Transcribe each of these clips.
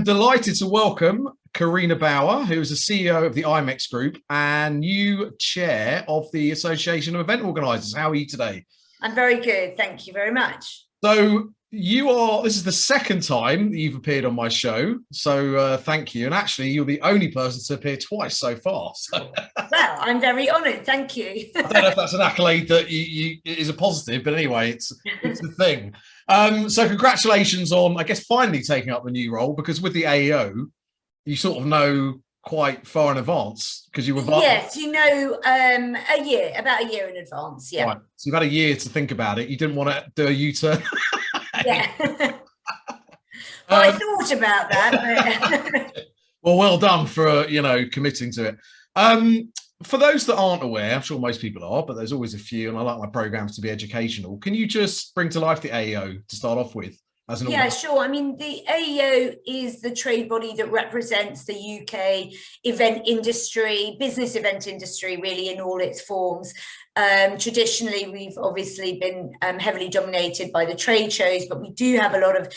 delighted to welcome Carina Bauer, who is the CEO of the Imex Group and new chair of the Association of Event Organisers. How are you today? I'm very good. Thank you very much. So this is the second time that you've appeared on my show. So thank you. And actually, you're the only person to appear twice so far. So. Well, I'm very honoured. Thank you. I don't know if that's an accolade that is a positive, but anyway, it's the thing. So congratulations on, I guess, finally taking up the new role, because with the AEO, you sort of know quite far in advance because you were. Yes, you know, about a year in advance. Yeah. Right. So you've had a year to think about it. You didn't want to do a U-turn. Yeah. I thought about that. But... well done for committing to it. For those that aren't aware, I'm sure most people are, but there's always a few, and I like my programs to be educational. Can you just bring to life the AEO to start off with? Yeah, sure. I mean, the AEO is the trade body that represents the UK event industry, business event industry, really, in all its forms. Traditionally, we've obviously been heavily dominated by the trade shows, but we do have a lot of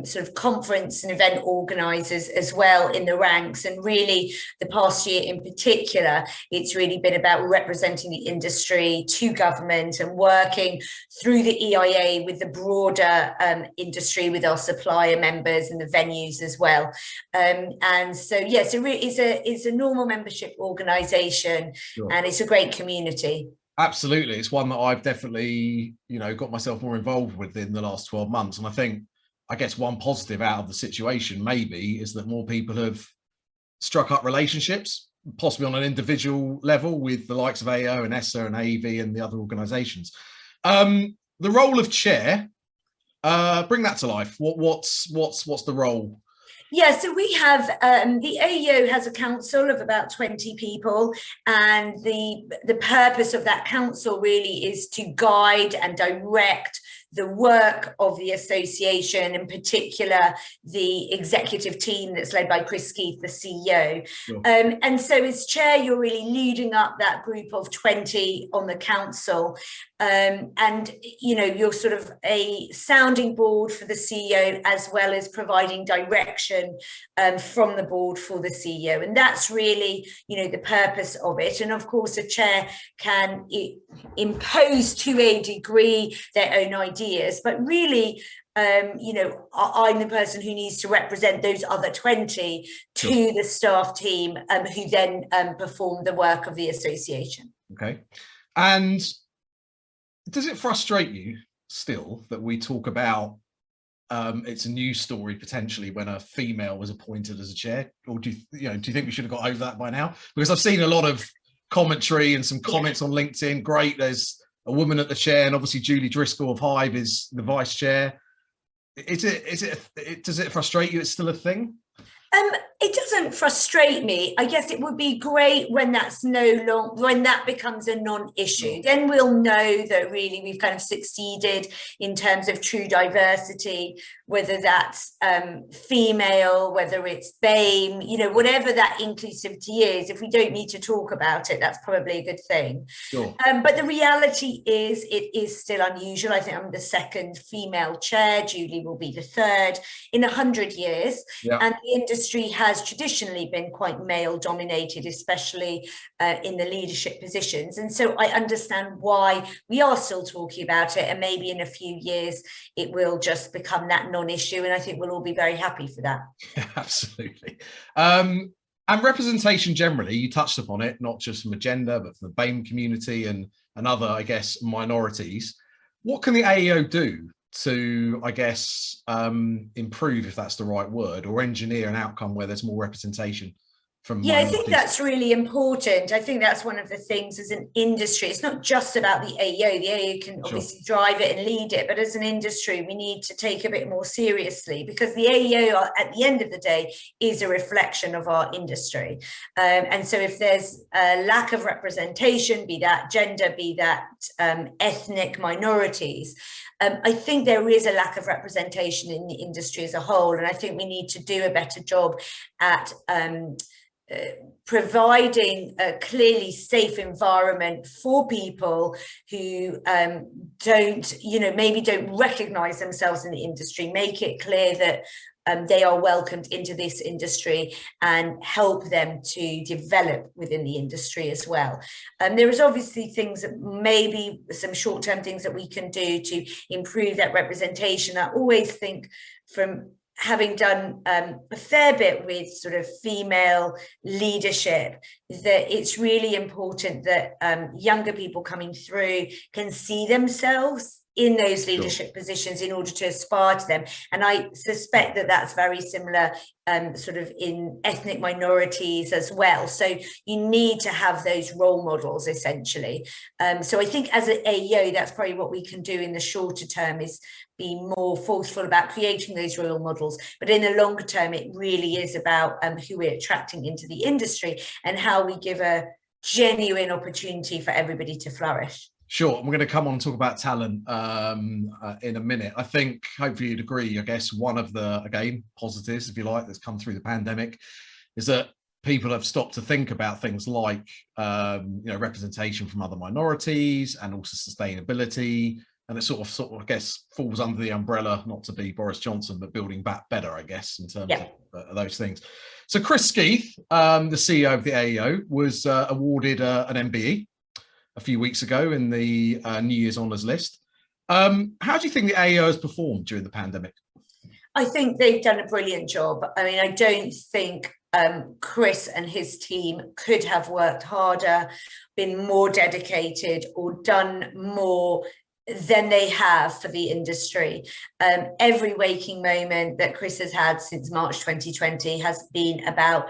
sort of conference and event organisers as well in the ranks. And really, the past year in particular, it's really been about representing the industry to government and working through the EIA with the broader industry, with our supplier members and the venues as well. And so, yes, it's a normal membership organisation, sure. And it's a great community. Absolutely. It's one that I've definitely, got myself more involved with in the last 12 months. And I guess one positive out of the situation maybe is that more people have struck up relationships, possibly on an individual level, with the likes of AO and ESSA and AEV and the other organisations. The role of chair, bring that to life. What's the role? Yeah, so we have, the AEO has a council of about 20 people, and the purpose of that council really is to guide and direct the work of the association, in particular the executive team that's led by Chris Keith, the CEO. Sure. And so as chair, you're really leading up that group of 20 on the council. And you're sort of a sounding board for the CEO, as well as providing direction from the board for the CEO. And that's really, the purpose of it. And of course, a chair can impose to a degree their own ideas, but really, I'm the person who needs to represent those other 20 to sure. The staff team, who then perform the work of the association. Okay. And does it frustrate you still that we talk about it's a news story potentially when a female was appointed as a chair, or do you think we should have got over that by now? Because I've seen a lot of commentary and some comments on LinkedIn. Great, there's a woman at the chair, and obviously Julie Driscoll of Hive is the vice chair. Does it frustrate you? It's still a thing? It doesn't frustrate me. I guess it would be great when when that becomes a non-issue. Then we'll know that really we've kind of succeeded in terms of true diversity, whether that's female, whether it's BAME, whatever that inclusivity is. If we don't need to talk about it, that's probably a good thing. Sure. But the reality is it is still unusual. I think I'm the second female chair. Julie will be the third in 100 years. Yeah. And the industry has traditionally been quite male dominated, especially in the leadership positions. And so I understand why we are still talking about it, and maybe in a few years it will just become that non-issue, and I think we'll all be very happy for that. Yeah, absolutely. And representation generally, you touched upon it, not just from a gender, but from the BAME community and other, I guess, minorities. What can the AEO do to, I guess, improve, if that's the right word, or engineer an outcome where there's more representation from minorities? I think that's really important. I think that's one of the things as an industry. It's not just about the AEO. The AEO can obviously drive it and lead it, but as an industry, we need to take a bit more seriously, because the AEO, at the end of the day, is a reflection of our industry. And so if there's a lack of representation, be that gender, be that ethnic minorities, I think there is a lack of representation in the industry as a whole, and I think we need to do a better job at providing a clearly safe environment for people who maybe don't recognize themselves in the industry. Make it clear that they are welcomed into this industry and help them to develop within the industry as well. There is obviously things that maybe some short-term things that we can do to improve that representation. I always think, from having done a fair bit with sort of female leadership, that it's really important that younger people coming through can see themselves in those leadership positions in order to aspire to them. And I suspect that that's very similar sort of in ethnic minorities as well. So you need to have those role models, essentially. So I think as an AEO, that's probably what we can do in the shorter term, is be more forceful about creating those role models. But in the longer term, it really is about who we're attracting into the industry and how we give a genuine opportunity for everybody to flourish. Sure. And we're going to come on and talk about talent in a minute. I think, hopefully you'd agree, I guess, one of the, again, positives, if you like, that's come through the pandemic is that people have stopped to think about things like, representation from other minorities and also sustainability. And it sort of, I guess, falls under the umbrella, not to be Boris Johnson, but building back better, I guess, in terms of those things. So Chris Skeeth, the CEO of the AEO, was awarded an MBE a few weeks ago in the New Year's Honours list. How do you think the AEO has performed during the pandemic? I think they've done a brilliant job. I mean, I don't think Chris and his team could have worked harder, been more dedicated, or done more than they have for the industry. Every waking moment that Chris has had since March 2020 has been about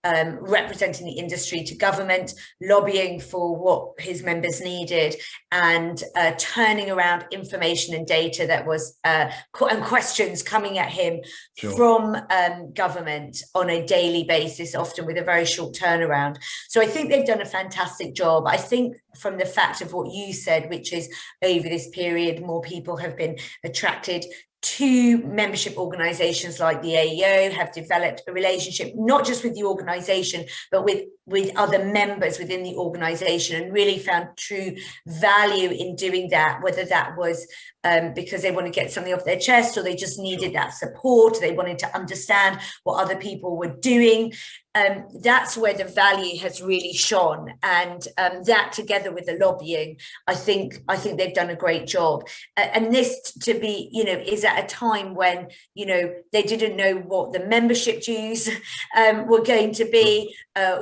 representing the industry to government, lobbying for what his members needed, and turning around information and data that was and questions coming at him from government on a daily basis, often with a very short turnaround. So I think they've done a fantastic job. I think from the fact of what you said, which is over this period, more people have been attracted to membership organizations like the AEO, have developed a relationship not just with the organization but with other members within the organization, and really found true value in doing that, whether that was because they want to get something off their chest, or they just needed that support, they wanted to understand what other people were doing. That's where the value has really shone, and that together with the lobbying, I think they've done a great job. And this, to be, is at a time when they didn't know what the membership dues were going to be,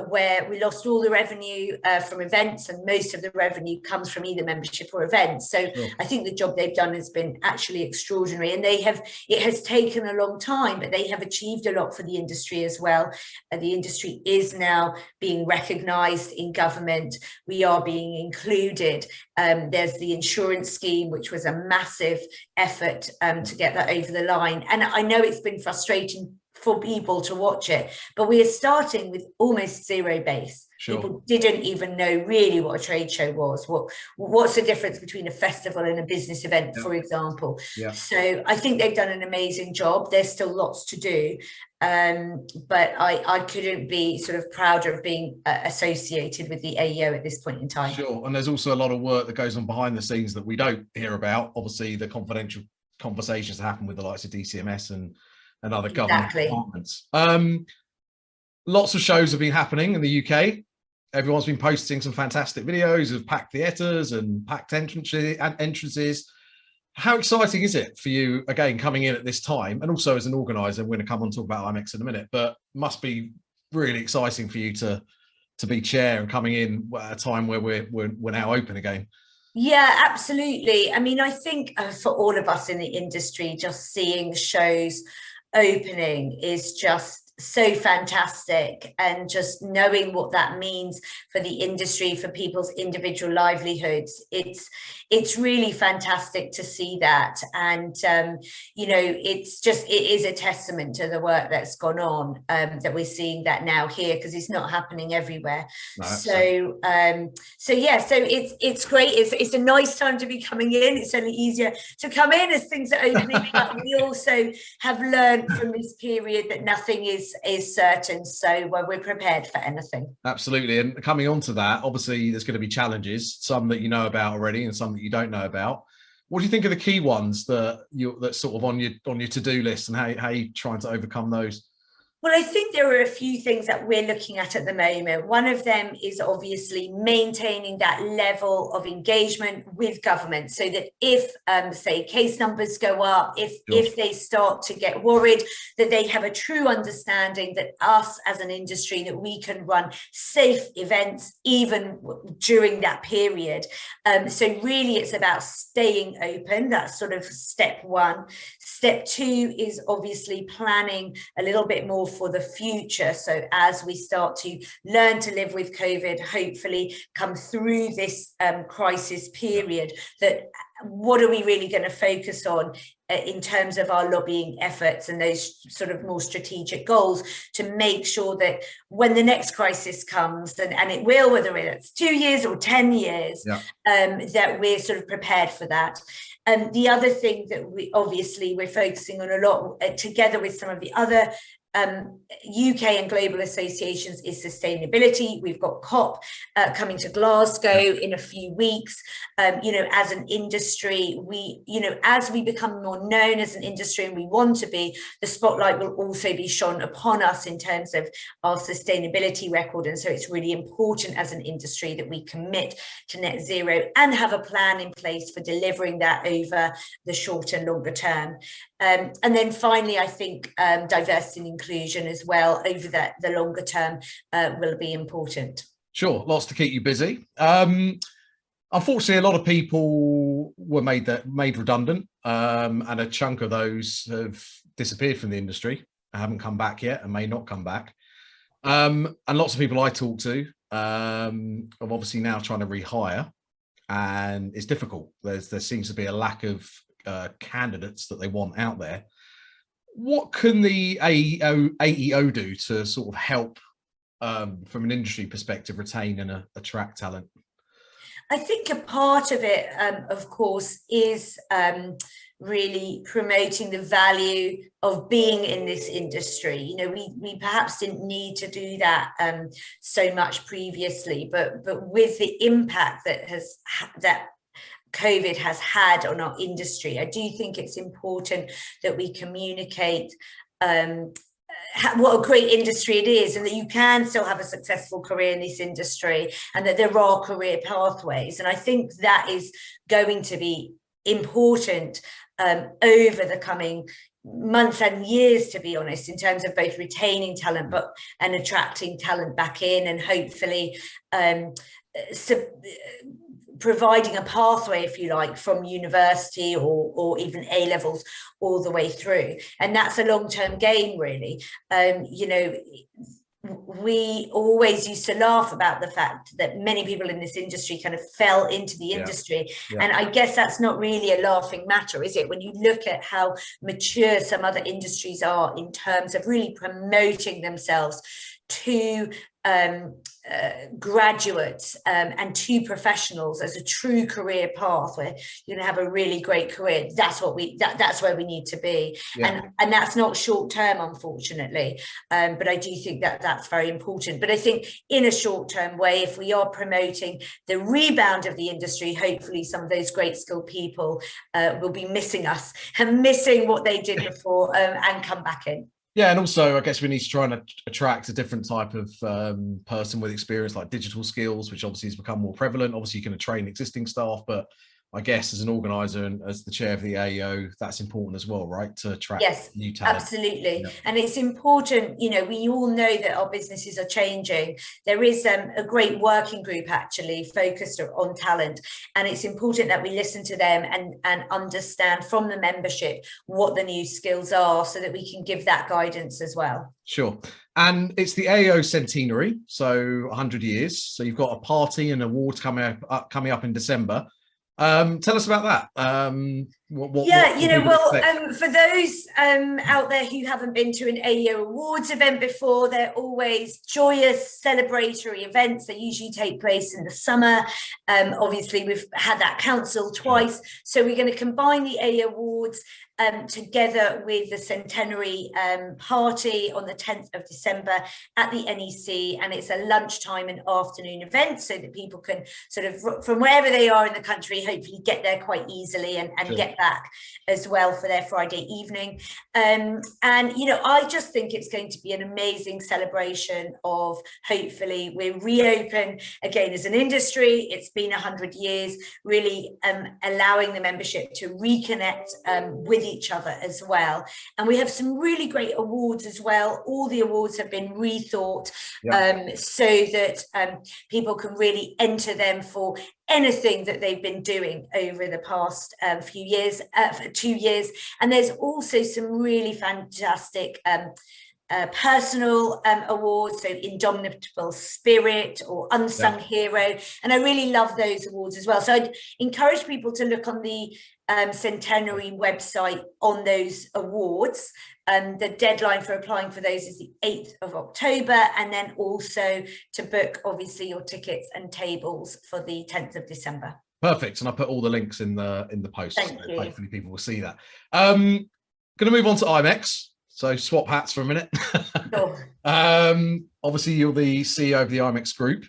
where we lost all the revenue from events, and most of the revenue comes from either membership or events. So I think the job they've done has been actually extraordinary, and it has taken a long time, but they have achieved a lot for the industry as well. The industry is now being recognised in government. We are being included. There's the insurance scheme, which was a massive effort to get that over the line. And I know it's been frustrating for people to watch it, but we are starting with almost zero base. People didn't even know really what a trade show was. What's the difference between a festival and a business event, for example? So I think they've done an amazing job. There's still lots to do, but I couldn't be sort of prouder of being associated with the AEO at this point in time. Sure, and there's also a lot of work that goes on behind the scenes that we don't hear about. Obviously, the confidential conversations that happen with the likes of DCMS and other government departments. Lots of shows have been happening in the UK. Everyone's been posting some fantastic videos of packed theatres and packed entrances. How exciting is it for you, again, coming in at this time, and also as an organizer? We're going to come on and talk about Imex in a minute, but must be really exciting for you to be chair and coming in at a time where we're now open again. Yeah, absolutely. I mean, I think for all of us in the industry, just seeing shows opening is just so fantastic, and just knowing what that means for the industry, for people's individual livelihoods, it's really fantastic to see that. And it is a testament to the work that's gone on, that we're seeing that now here, because it's not happening everywhere. So it's great. It's a nice time to be coming in. It's only easier to come in as things are opening up. We also have learned from this period that nothing is certain, so we're prepared for anything. Absolutely. And coming on to that, obviously there's going to be challenges, some that you know about already and some that you don't know about. What do you think are the key ones that's sort of on your to-do list, and how you trying to overcome those? Well, I think there are a few things that we're looking at the moment. One of them is obviously maintaining that level of engagement with government, so that if, say, case numbers go up, if they start to get worried, that they have a true understanding that us as an industry, that we can run safe events even during that period. So really it's about staying open. That's sort of step one. Step two is obviously planning a little bit more for the future. So as we start to learn to live with COVID, hopefully come through this crisis period, that what are we really going to focus on in terms of our lobbying efforts and those sort of more strategic goals, to make sure that when the next crisis comes, and it will, whether it's 2 years or 10 years, that we're sort of prepared for that. And the other thing that we're focusing on a lot, together with some of the other UK and global associations, is sustainability. We've got COP coming to Glasgow in a few weeks. As an industry, as we become more known as an industry, and we want to be, the spotlight will also be shone upon us in terms of our sustainability record. And so it's really important as an industry that we commit to net zero and have a plan in place for delivering that over the short and longer term. And then finally, I think diversity and inclusion as well over the longer term will be important. Sure, lots to keep you busy. Unfortunately, a lot of people were made redundant, and a chunk of those have disappeared from the industry, haven't come back yet, and may not come back. And lots of people I talk to are obviously now trying to rehire, and it's difficult. There seems to be a lack of candidates that they want out there. What can the AEO do to sort of help, from an industry perspective, retain and attract talent? I think a part of it, of course, is really promoting the value of being in this industry. We perhaps didn't need to do that so much previously, but with the impact that COVID has had on our industry, I do think it's important that we communicate what a great industry it is, and that you can still have a successful career in this industry, and that there are career pathways. And I think that is going to be important over the coming months and years, to be honest, in terms of both retaining talent and attracting talent back in, and hopefully providing a pathway, if you like, from university or even A levels all the way through. And that's a long-term game, really. We always used to laugh about the fact that many people in this industry kind of fell into the industry. And I guess that's not really a laughing matter, is it? When you look at how mature some other industries are in terms of really promoting themselves to graduates and to professionals as a true career path where you're going to have a really great career. That's where we need to be. And that's not short term, unfortunately, but I do think that that's very important. But I think in a short term way, if we are promoting the rebound of the industry, hopefully some of those great skilled people will be missing us and missing what they did before and come back in. Yeah, and also I guess we need to try and attract a different type of person with experience, like digital skills, which obviously has become more prevalent. Obviously, you can train existing staff, but I guess as an organizer and as the chair of the AEO, that's important as well, right? To attract new talent. Absolutely. And it's important, we all know that our businesses are changing. There is a great working group actually focused on talent, and it's important that we listen to them and understand from the membership what the new skills are, so that we can give that guidance as well. Sure. And it's the AEO centenary, so 100 years. So you've got a party and awards coming up in December. Tell us about that. For those out there who haven't been to an Aeo Awards event before, they're always joyous, celebratory events. They usually take place in the summer. Obviously, we've had that cancelled twice. So we're going to combine the Aeo Awards together with the centenary party on the 10th of December at the NEC, and it's a lunchtime and afternoon event so that people can sort of, from wherever they are in the country, hopefully get there quite easily and Sure. get back as well for their Friday evening. And, you know, I just think it's going to be an amazing celebration of, hopefully, we're reopen again as an industry. It's been 100 years, really allowing the membership to reconnect with each other as well. And we have some really great awards as well. All the awards have been rethought, so that people can really enter them for anything that they've been doing over the past few years, for 2 years. And there's also some really fantastic personal awards, so Indomitable Spirit or Unsung Hero, and I really love those awards as well. So I'd encourage people to look on the Centenary website on those awards. The deadline for applying for those is the 8th of October, and then also to book, obviously, your tickets and tables for the 10th of December. Perfect, and I'll put all the links in the post. Thank you. Hopefully people will see that. Going to move on to Imex. So swap hats for a minute. Sure. Obviously, you're the CEO of the Imex Group.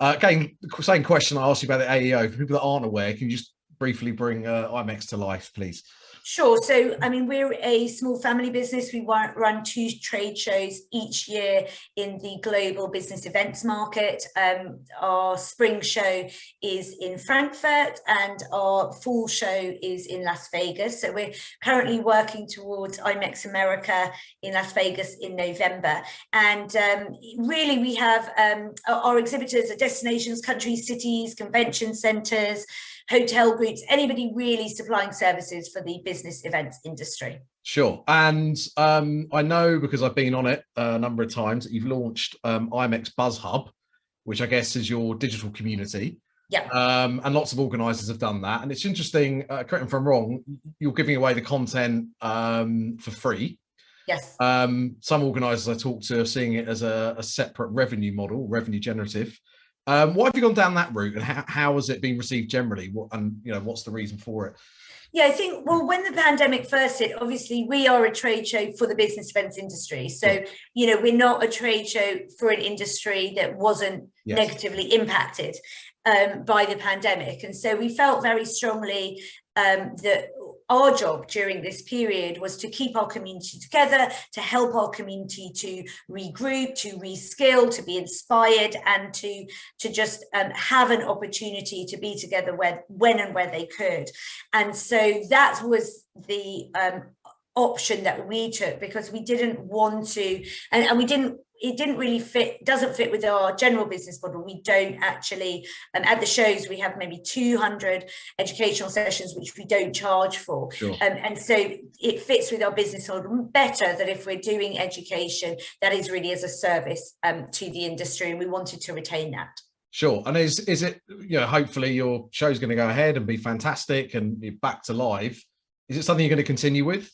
Again, same question I asked you about the AEO. For people that aren't aware, can you just briefly bring Imex to life, please? Sure. So, I mean, we're a small family business. We run 2 trade shows each year in the global business events market. Our spring show is in Frankfurt and our fall show is in Las Vegas. So we're currently working towards Imex America in Las Vegas in November. And really, we have our exhibitors are destinations, countries, cities, convention centres, hotel groups, anybody really supplying services for the business events industry. Sure. And I know, because I've been on it a number of times, that you've launched Imex Buzz Hub, which I guess is your digital community. Yeah. And lots of organisers have done that. And it's interesting, correct me if I'm wrong, you're giving away the content for free. Yes. Some organisers I talk to are seeing it as a separate revenue model, revenue generative. Why have you gone down that route, and how has it been received generally? And you know, what's the reason for it? Yeah, I think, well, when the pandemic first hit, obviously we are a trade show for the business events industry. So, you know, we're not a trade show for an industry that wasn't negatively impacted by the pandemic. And so we felt very strongly that our job during this period was to keep our community together, to help our community to regroup, to reskill, to be inspired, and to just have an opportunity to be together when and where they could. And so that was the option that we took, because we didn't want to, and we didn't, it didn't really fit, doesn't fit with our general business model. We don't actually, at the shows, we have maybe 200 educational sessions, which we don't charge for. Sure. And so it fits with our business model better, that if we're doing education, that is really as a service to the industry, and we wanted to retain that. Sure. And is it, you know, hopefully your show's going to go ahead and be fantastic and be back to live. Is it something you're going to continue with?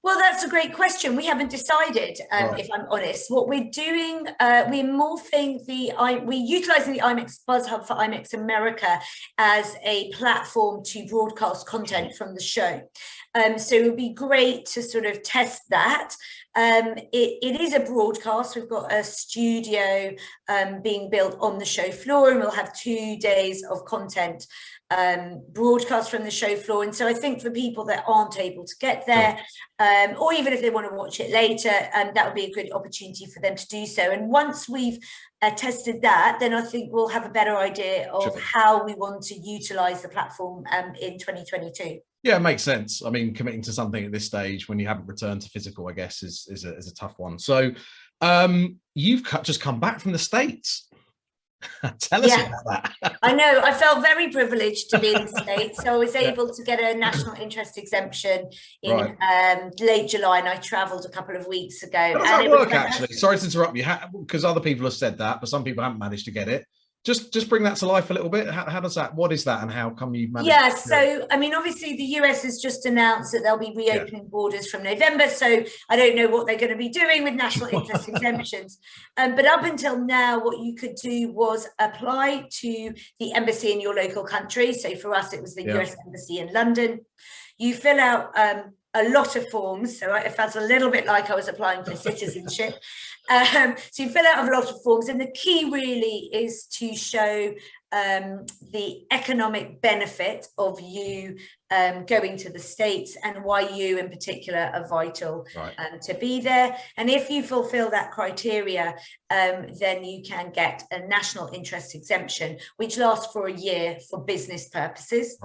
Well, that's a great question. We haven't decided, Right. if I'm honest. What we're doing, we're morphing we're utilising the Imex Buzz Hub for Imex America as a platform to broadcast content from the show. So it would be great to sort of test that. It is a broadcast. We've got a studio being built on the show floor, and we'll have 2 days of content broadcast from the show floor. And so I think for people that aren't able to get there, or even if they want to watch it later, that would be a good opportunity for them to do so. And once we've tested that, then I think we'll have a better idea of how we want to utilize the platform in 2022. Yeah, it makes sense. I mean, committing to something at this stage when you haven't returned to physical, I guess, is a tough one. So you've just come back from the States. Tell us about that. I know, I felt very privileged to be in the States. So I was able to get a national interest exemption in late July, and I travelled a couple of weeks ago. How does that work, actually? Sorry to interrupt you, because other people have said that, but some people haven't managed to get it. Just bring that to life a little bit. How does that? What is that, and how come you managed? Yeah, so I mean, obviously the US has just announced that they'll be reopening borders from November. So I don't know what they're going to be doing with national interest exemptions. But up until now, what you could do was apply to the embassy in your local country. So for us, it was the US Embassy in London. You fill out a lot of forms. So it felt a little bit like I was applying for citizenship. So you fill out a lot of forms, and the key really is to show the economic benefit of you going to the States, and why you in particular are vital to be there. And if you fulfill that criteria, then you can get a national interest exemption, which lasts for a year for business purposes.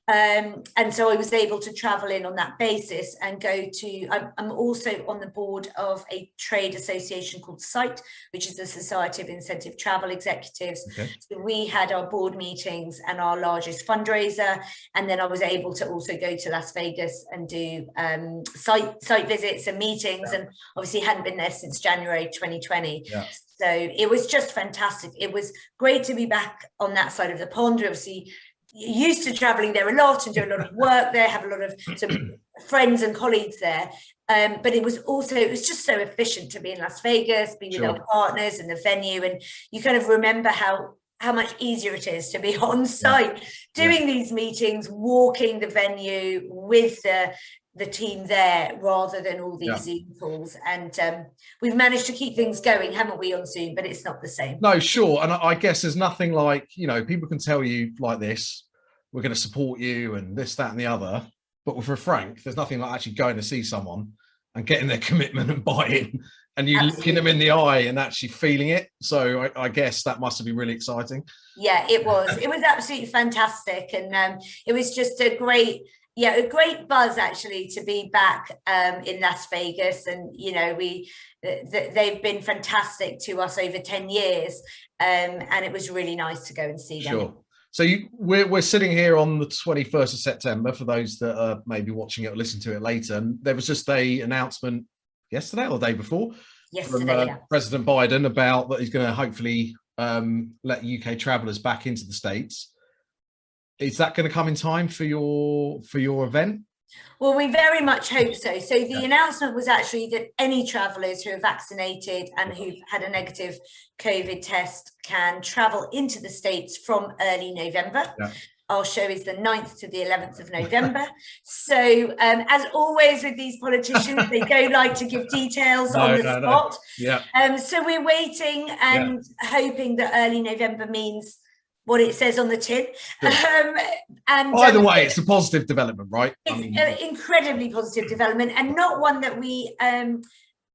And so I was able to travel in on that basis and go to, I'm also on the board of a trade association called SITE, which is the Society of Incentive Travel Executives. So we had our board meetings and our largest fundraiser, and then I was able to also go to Las Vegas and do site visits and meetings, and obviously hadn't been there since January 2020. So it was just fantastic. It was great to be back on that side of the pond. Obviously used to traveling there a lot and do a lot of work there, have a lot of friends and colleagues there, but it was just so efficient to be in Las Vegas, be with our partners and the venue, and you kind of remember how much easier it is to be on site doing these meetings, walking the venue with the team there, rather than all these Zoom calls. And we've managed to keep things going, haven't we, on Zoom? But it's not the same. No, sure. And I guess there's nothing like, people can tell you like this, we're going to support you and this, that, and the other. But for Frank, there's nothing like actually going to see someone and getting their commitment and buy-in, and you looking them in the eye and actually feeling it. So I guess that must have been really exciting. Yeah, it was. It was absolutely fantastic. And it was just a great buzz actually to be back in Las Vegas. And they've been fantastic to us over 10 years, and it was really nice to go and see them. So we're sitting here on the 21st of September for those that are maybe watching it or listen to it later, and there was just an announcement yesterday or the day before from President Biden about that he's going to hopefully let UK travellers back into the States. Is that going to come in time for your event? Well, we very much hope so. So the announcement was actually that any travellers who are vaccinated and who've had a negative COVID test can travel into the States from early November. Our show is the 9th to the 11th of November. So as always with these politicians, they don't like to give details on the spot. So we're waiting and hoping that early November means what it says on the tin. And either way, it's a positive development, right? It's an incredibly positive development, and not one that we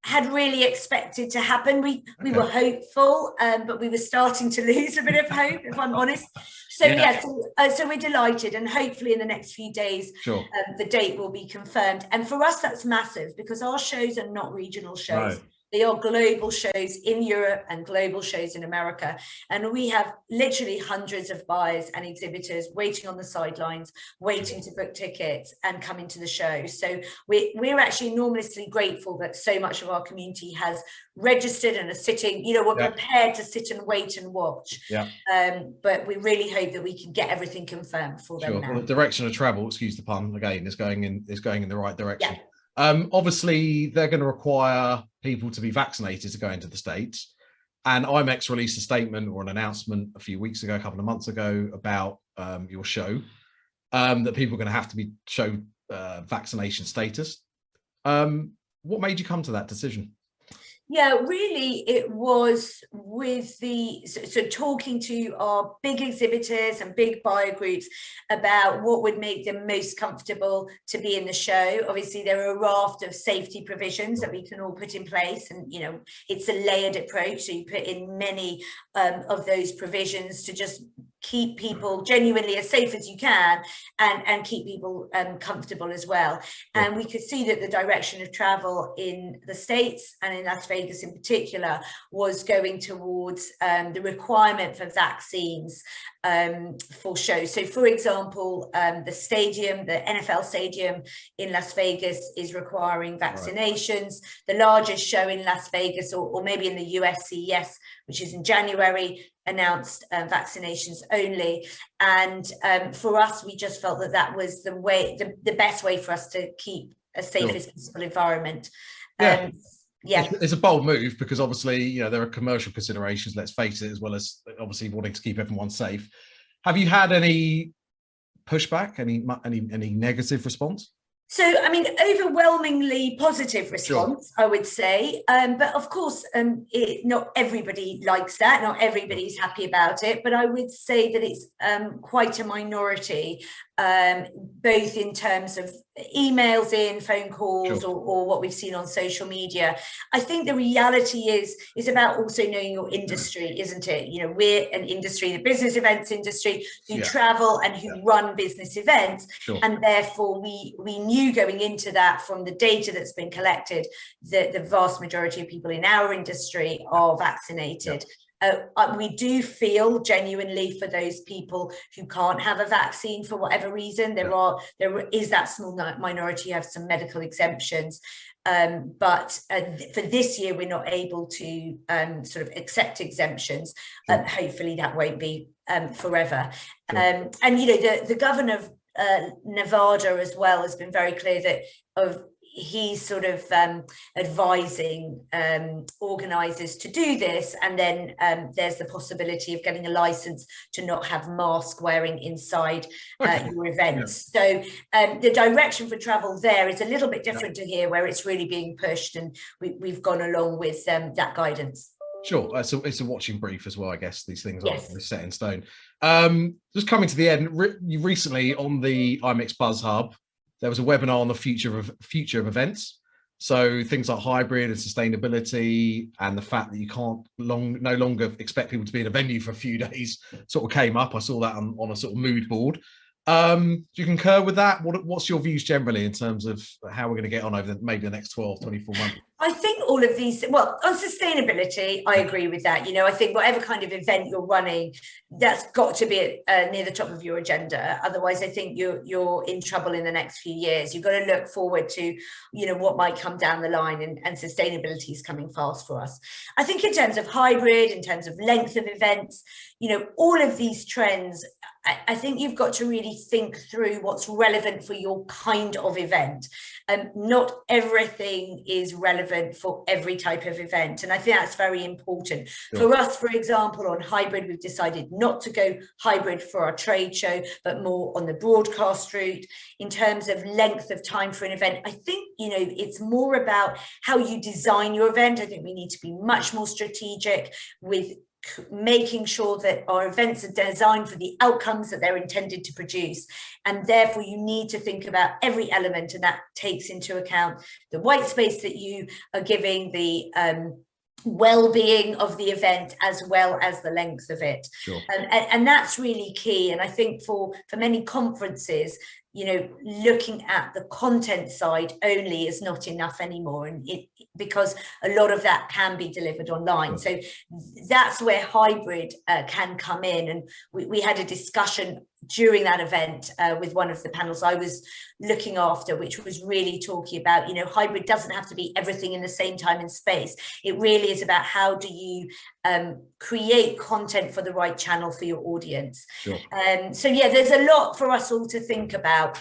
had really expected to happen. We were hopeful, but we were starting to lose a bit of hope, if I'm honest. So so we're delighted, and hopefully in the next few days the date will be confirmed. And for us that's massive, because our shows are not regional shows. They are global shows in Europe and global shows in America. And we have literally hundreds of buyers and exhibitors waiting on the sidelines, waiting to book tickets and come into the show. So we're actually enormously grateful that so much of our community has registered and are sitting, we're prepared to sit and wait and watch. But we really hope that we can get everything confirmed for them now. Well, the direction of travel, excuse the pun again, is going in the right direction. Obviously, they're going to require people to be vaccinated to go into the States. And Imex released a statement or an announcement a couple of months ago about your show, that people are going to have to show vaccination status. What made you come to that decision? Yeah, really, it was with talking to our big exhibitors and big buyer groups about what would make them most comfortable to be in the show. Obviously, there are a raft of safety provisions that we can all put in place, and it's a layered approach. So you put in many of those provisions to just keep people genuinely as safe as you can, and keep people comfortable as well. And we could see that the direction of travel in the States and in Las Vegas in particular was going towards the requirement for vaccines for shows. So, for example, the stadium, the NFL stadium in Las Vegas is requiring vaccinations. Right. The largest show in Las Vegas, or maybe in the US, CES, which is in January, announced vaccinations only. And for us, we just felt that was the best way for us to keep a safest possible environment. Yeah. It's a bold move because obviously, there are commercial considerations, let's face it, as well as obviously wanting to keep everyone safe. Have you had any pushback, any negative response? So, I mean, overwhelmingly positive response, sure. I would say. But of course, not everybody likes that. Not everybody's happy about it. But I would say that it's quite a minority, both in terms of emails in, phone calls, sure. or what we've seen on social media. I think the reality is about also knowing your industry, isn't it? We're an industry, the business events industry, who travel and who run business events. Sure. And therefore, we knew going into that from the data that's been collected that the vast majority of people in our industry are vaccinated. We do feel genuinely for those people who can't have a vaccine for whatever reason. There is that small minority who have some medical exemptions. But for this year, we're not able to sort of accept exemptions. Hopefully that won't be forever. And, the governor of Nevada as well has been very clear that he's sort of advising organisers to do this, and then there's the possibility of getting a license to not have mask wearing inside your events. So the direction for travel there is a little bit different to here, where it's really being pushed, and we've gone along with that guidance. Sure, so it's a watching brief as well. I guess these things aren't set in stone. Just coming to the end, recently on the Imex Buzz Hub, there was a webinar on the future of events. So things like hybrid and sustainability, and the fact that you can't no longer expect people to be in a venue for a few days sort of came up. I saw that on a sort of mood board. Do you concur with that? What's your views generally in terms of how we're going to get on over maybe the next 12, 24 months? I think all of these, well, on sustainability, I agree with that. I think whatever kind of event you're running, that's got to be near the top of your agenda. Otherwise, I think you're in trouble in the next few years. You've got to look forward to, what might come down the line, and sustainability is coming fast for us. I think in terms of hybrid, in terms of length of events, all of these trends, I think you've got to really think through what's relevant for your kind of event. Not everything is relevant for every type of event. And I think that's very important. Sure. For us, for example, on hybrid, we've decided not to go hybrid for our trade show, but more on the broadcast route. In terms of length of time for an event, I think, it's more about how you design your event. I think we need to be much more strategic with making sure that our events are designed for the outcomes that they're intended to produce. And therefore, you need to think about every element, and that takes into account the white space that you are giving, the well-being of the event, as well as the length of it. Sure. And that's really key. And I think for many conferences, looking at the content side only is not enough anymore, and because a lot of that can be delivered online. So that's where hybrid can come in. And we had a discussion during that event with one of the panels I was looking after, which was really talking about, hybrid doesn't have to be everything in the same time and space. It really is about how do you create content for the right channel for your audience. Sure. So there's a lot for us all to think about,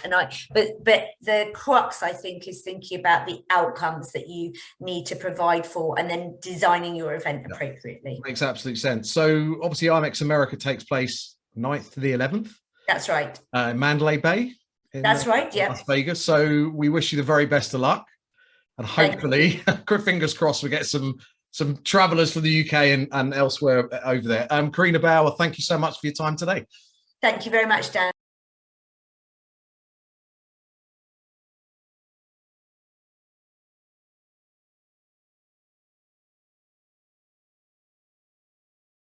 but the crux, I think, is thinking about the outcomes that you need to provide for, and then designing your event appropriately. Makes absolute sense. So obviously Imex America takes place 9th to the 11th. That's right. Mandalay Bay. That's right. Yeah. Las Vegas. So we wish you the very best of luck, and hopefully, fingers crossed, we get some travellers from the UK and elsewhere over there. Carina Bauer, thank you so much for your time today. Thank you very much, Dan.